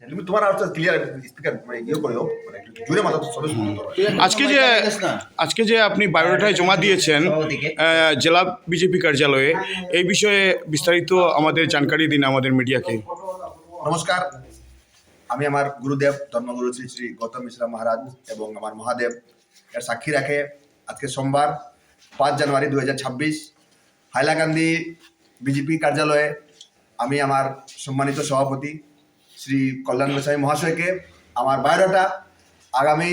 তুমি তোমার আওয়াজটা ক্লিয়ার স্পিকার ইয়ে করো, মানে একটু জোরে মাথা সবে শুনতে পারো। আজকে যে আপনি বায়োডাটায় জমা দিয়েছেন জেলা বিজেপি কার্যালয়ে, এই বিষয়ে বিস্তারিত আমাদের জানকারি দিন আমাদের মিডিয়াকে। নমস্কার, আমি আমার গুরুদেব ধর্মগুরু শ্রী শ্রী গৌতম মিশ্রা মহারাজ এবং আমার মহাদেব এর সাক্ষী রাখে আজকে সোমবার 5 জানুয়ারি 2026 হাইলাকান্দি বিজেপি কার্যালয়ে আমি আমার সম্মানিত সভাপতি শ্রী কল্যাণ গোসাই মহাশয়কে আমার বায়োডাটা আগামী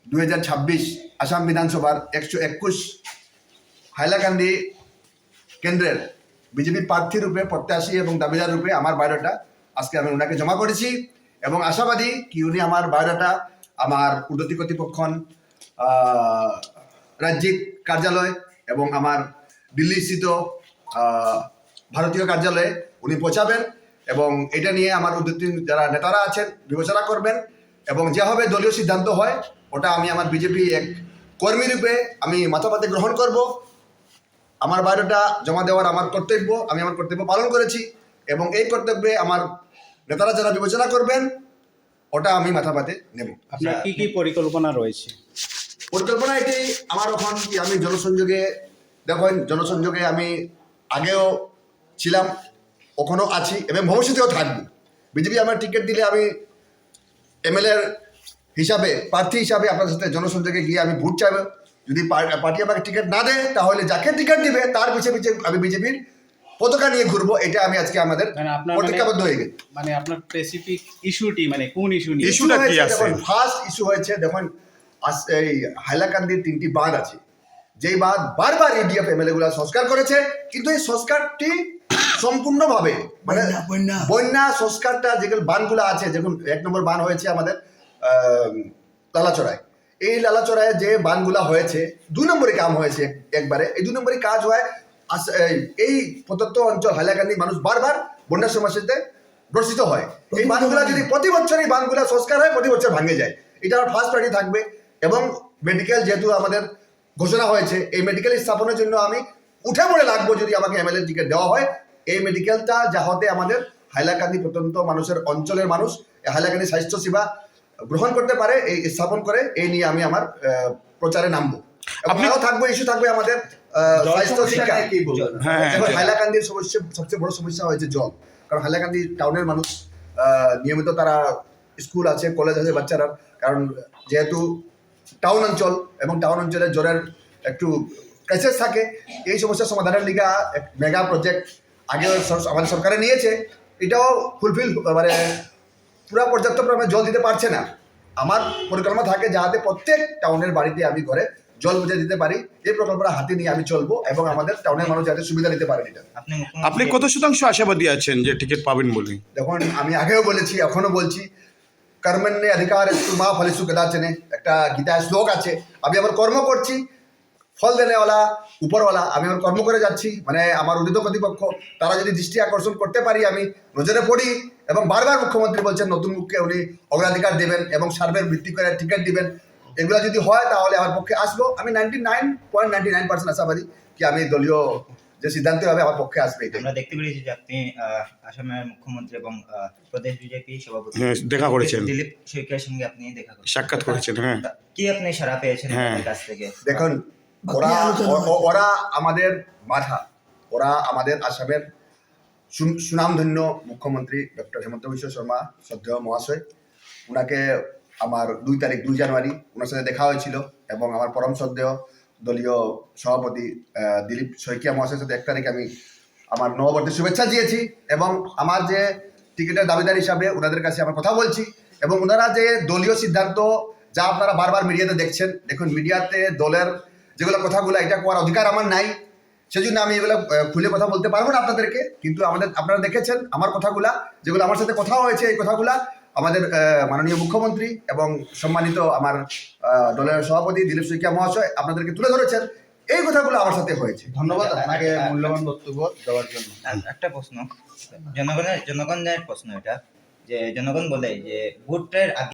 2026 আসাম বিধানসভার 121 হাইলাকান্দি কেন্দ্রের বিজেপি প্রার্থী রূপে প্রত্যাশী এবং দাবিদার রূপে আমার বায়োডাটা আজকে আমি ওনাকে জমা করেছি এবং আশাবাদী কি উনি আমার বায়োডাটা আমার উন্নতি কর্তৃপক্ষ রাজ্যিক কার্যালয় এবং আমার দিল্লিস্থিত ভারতীয় কার্যালয়ে উনি পৌঁছাবেন এবং এটা নিয়ে আমার উদ্যোগী যারা নেতারা আছেন বিবেচনা করবেন এবং যেভাবে দলীয় সিদ্ধান্ত হয় ওটা আমি আমার বিজেপি এক কর্মী রূপে আমি মাথাপাতে গ্রহণ করব। আমার বায়োডাটা জমা দেওয়ার আমার কর্তব্য, আমি আমার কর্তব্য পালন করেছি এবং এই কর্তব্যে আমার নেতারা যারা বিবেচনা করবেন ওটা আমি মাথাপাতে নেব। আপনার কি কি পরিকল্পনা রয়েছে? পরিকল্পনা এটি আমার এখন কি আমি জনসংযোগে দেখেন, জনসংযোগে আমি আগেও ছিলাম, এখনও আছি এবং ভবিষ্যতেও থাকবো। বিজেপি আমার টিকিট দিলে আমি এমএলএর হিসাবে প্রার্থী হিসাবে আপনার সাথে জনসংযোগে গিয়ে আমি ভোট চাইব। যদি পার্টি আমাকে টিকিট না দেয় তাহলে যাকে টিকিট দিবে তার পিছিয়ে পিছিয়ে আমি বিজেপির পতাকা নিয়ে ঘুরবো। এটা আমি আজকে আমাদের প্রতিজ্ঞাবদ্ধ হয়ে গেছি। মানে আপনার স্পেসিফিক ইস্যুটি মানে কোন ইস্যু নিয়ে? ইস্যুটা কি আছে? দেখুন, ফার্স্ট ইস্যু হয়েছে, দেখুন এই হাইলাকান্দির 3টি বাঁধ আছে, যেই বাঁধ বারবার ইডিএফ এমএলএ গুলা সংস্কার করেছে, কিন্তু এই সংস্কারটি সম্পূর্ণভাবে মানে বন্যা সংস্কারটা যেগুলো বাঁধগুলো আছে, যেমন 1 নম্বর বাঁধ হয়েছে আমাদের লালাচড়ায়, এই লালাচড়ায় যে বাঁধগুলা হয়েছে 2 নম্বরে কাম হয়েছে একবারে, এই 2 নম্বরে কাজ হয়। এই প্রত্যন্ত অঞ্চল হাইলাকান্দি মানুষ বারবার বন্যার সমস্যাতে গ্রসিত হয়। এই বাঁধগুলা যদি প্রতি বছর এই বাঁধগুলা সংস্কার হয়, প্রতি বছর ভাঙে যায়, এটা আমার ফার্স্ট প্রায়োরিটি থাকবে। এবং মেডিকেল যেহেতু আমাদের ঘোষণা হয়েছে, এই মেডিকেল স্থাপনের জন্য আমি উঠে পড়ে লাগবো যদি আমাকে এমএলএ টিকিট দেওয়া হয়। এই মেডিকেলটা যাহাতে আমাদের হাইলাকান্দি প্রত্যন্ত মানুষের অঞ্চলের মানুষ হাইলাকান্দি স্বাস্থ্য সেবা গ্রহণ করতে পারে, এই স্থাপন করে, এই নিয়ে আমি আমার প্রচারে নামবো। আপনারাও থাকবো, ইস্যু থাকবে আমাদের স্বাস্থ্য শিক্ষা। হাইলাকান্দির সবচেয়ে বড় সমস্যা হয়েছে জল, কারণ হাইলাকান্দি টাউনের মানুষ নিয়মিত তারা স্কুল আছে, কলেজ আছে বাচ্চারা, কারণ যেহেতু টাউন অঞ্চল এবং টাউন অঞ্চলে জলের একটু ক্রাইসিস থাকে। এই সমস্যার সমাধানের লিগা এক মেগা প্রজেক্ট আগে আমাদের সরকারে নিয়েছে, এটাও ফুলফিল মানে পুরো পর্যাপ্ত পরিমাণে জল দিতে পারছে না। আমার পরিকল্পনা থাকে যাতে প্রত্যেক টাউনের বাড়িতে আমি ঘরে জল বুঝে দিতে পারি। এই প্রকল্পটা হাতে নিয়ে আমি চলবো এবং আমাদের টাউনের মানুষ যাতে সুবিধা নিতে পারেন। এটা আপনি কত শতাংশ আশাবাদী আছেন যে টিকিট পাবেন বলে? দেখুন, আমি আগেও বলেছি, এখনো বলছি, কর্মণ্যে অধিকার মা ফলেষু কদাচনে, একটা গীতায় শ্লোক আছে। আমি আমার কর্ম করছি, ফল দেনেওয়ালা উপরওয়ালা, আমি আমার কর্ম করে যাচ্ছি। মানে আমার উদিত কর্তৃপক্ষ তারা যদি দৃষ্টি আকর্ষণ করতে পারি, আমি নজরে পড়ি এবং বারবার মুখ্যমন্ত্রী বলছেন নতুন মুখকে উনি অগ্রাধিকার দেবেন এবং সার্ভের ভিত্তি করে টিকিট দিবেন। এগুলো যদি হয় তাহলে আমার পক্ষে আসবো। আমি 99.99% আশাবাদী কি আমি দলীয় যে সিদ্ধান্ত হবে আমার পক্ষে আসবে। আমরা দেখতে পেরেছি যে আপনি আসামের মুখ্যমন্ত্রী এবং প্রদেশ বিজেপি সভাপতি দেখা করেছেন, দিলীপ শইকিয়ার সঙ্গে আপনি দেখা করেছেন, সাক্ষাৎ করেছেন। হ্যাঁ, কি আপনি সাড়া পেয়েছেন তাদের কাছ থেকে? দেখুন, ওরা আমাদের মাথা, ওরা আমাদের আসামের সুনামধন্য মুখ্যমন্ত্রী ডক্টর হেমন্ত বিশ্ব শর্মা শ্রদ্ধেয় মহাশয়, ওনাকে আমার 2 জানুয়ারি ওনার সাথে দেখা হয়েছিল এবং আমার পরম শ্রদ্ধেয় দলীয় সভাপতি দিলীপ শইকিয়া মহাশয়ের সাথে 1 তারিখে আমি আমার নববর্ষের শুভেচ্ছা দিয়েছি এবং আমার যে টিকিটের দাবিদার হিসাবে ওনাদের কাছে আমার কথা বলছি। এবং ওনারা যে দলীয় সিদ্ধান্ত যা আপনারা বারবার মিডিয়াতে দেখছেন, দেখুন মিডিয়াতে দলের যেগুলো কথাগুলো এটা কোয়ার অধিকার আমার নাই, সেজন্য আমি এগুলো খুলে কথা বলতে পারবো না আপনাদেরকে। কিন্তু আপনারা দেখেছেন আমার কথাগুলা, যেগুলো আমার সাথে কথা হয়েছে, এই কথাগুলা আমাদের মাননীয় মুখ্যমন্ত্রী এবং সম্মানিত আমার দলের সভাপতি দিলীপ শইকিয়া মহাশয় আপনাদেরকে তুলে ধরেছেন। এই কথাগুলো আমার সাথে হয়েছে। ধন্যবাদ আপনাকে মূল্যবান বক্তব্য দেওয়ার জন্য। একটা প্রশ্ন, জনগণের প্রশ্ন এটা, যে জনগণ বলে যে ভোটের আগে